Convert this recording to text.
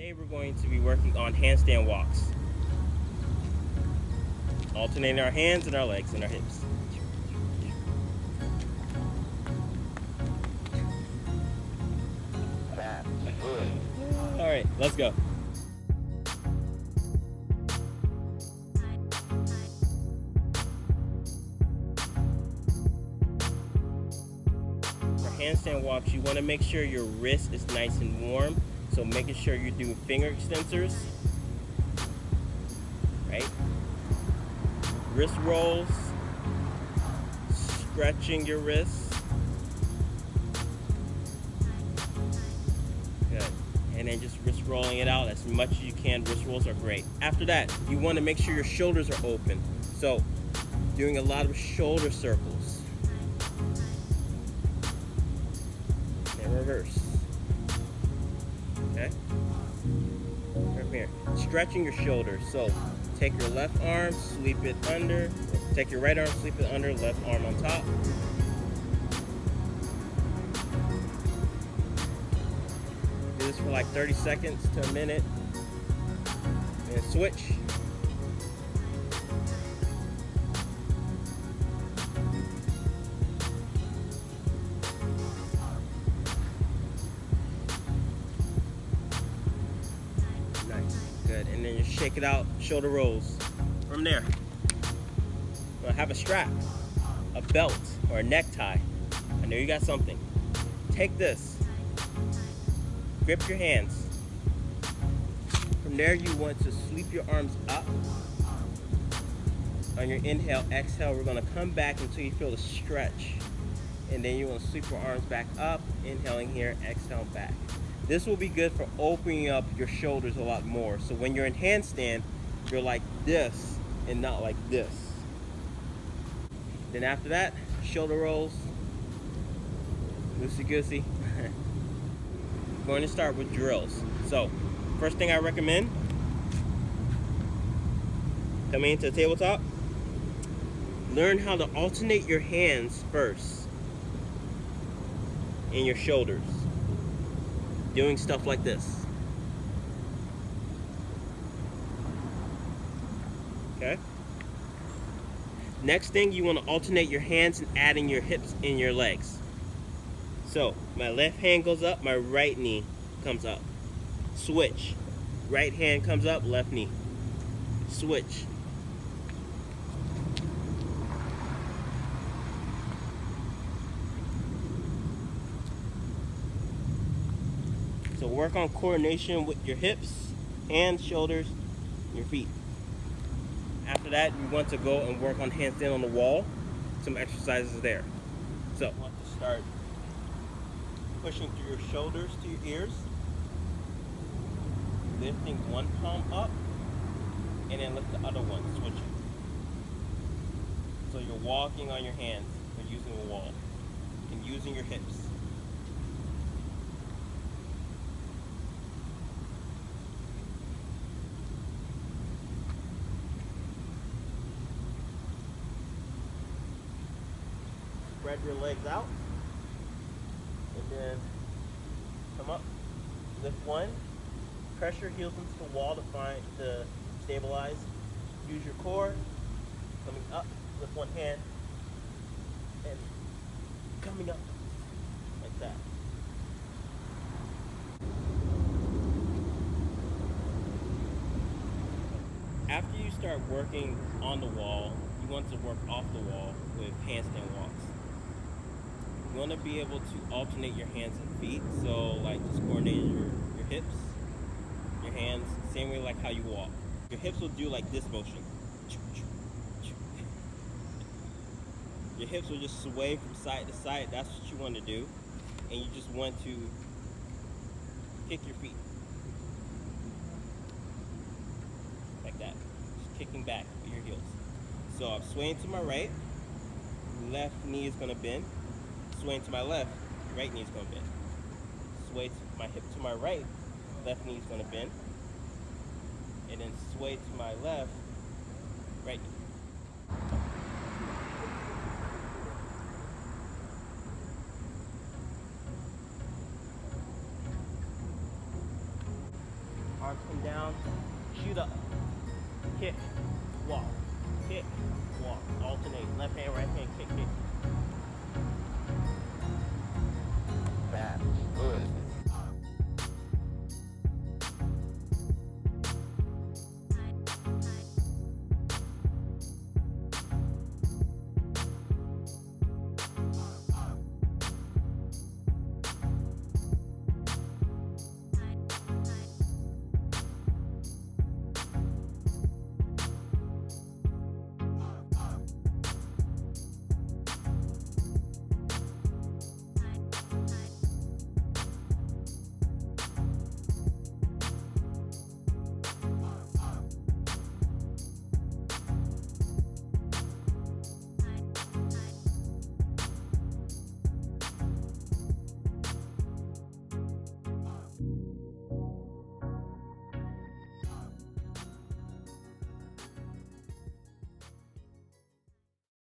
Today we're going to be working on handstand walks. Alternating our hands and our legs and our hips. Alright, let's go. For handstand walks, you want to make sure your wrist is nice and warm. So making sure you're doing finger extensors, right? Wrist rolls, stretching your wrists. Good. And then just wrist rolling it out as much as you can. Wrist rolls are great. After that, you want to make sure your shoulders are open. So doing a lot of shoulder circles. And reverse. Okay? From here. Stretching your shoulders. So take your left arm, sweep it under. Take your right arm, sweep it under, left arm on top. Do this for like 30 seconds to a minute. And switch. Nice. Good. And then you shake it out, shoulder rolls. From there, you'll have a strap, a belt, or a necktie. I know you got something. Take this. Grip your hands. From there, you want to sweep your arms up. On your inhale, exhale, we're going to come back until you feel the stretch. And then you want to sweep your arms back up, inhaling here, exhale back. This will be good for opening up your shoulders a lot more. So when you're in handstand, you're like this and not like this. Then after that, shoulder rolls, loosey-goosey. Going to start with drills. So first thing I recommend, coming into the tabletop, learn how to alternate your hands first in your shoulders. Doing stuff like this. Okay? Next thing, you want to alternate your hands and adding your hips in your legs. So, my left hand goes up, my right knee comes up. Switch. Right hand comes up, left knee. Switch. So work on coordination with your hips, hands, shoulders, your feet. After that, you want to go and work on handstand on the wall. Some exercises there. So you want to start pushing through your shoulders to your ears. Lifting one palm up, and then lift the other one, switching. So you're walking on your hands, but using the wall, and using your hips. Spread your legs out, and then come up, lift one, press your heels into the wall to stabilize. Use your core, coming up, lift one hand, and coming up, like that. After you start working on the wall, you want to work off the wall with handstand walks. You want to be able to alternate your hands and feet, so like just coordinate your hips, your hands, same way like how you walk. Your hips will do like this motion. Your hips will just sway from side to side, that's what you want to do. And you just want to kick your feet. Like that, just kicking back with your heels. So I'm swaying to my right, left knee is going to bend. Swaying to my left, right knee is going to bend. Sway to my hip to my right, left knee is going to bend. And then sway to my left, right knee. arms come down, shoot up, kick, walk, alternate, left hand, right hand, kick, kick.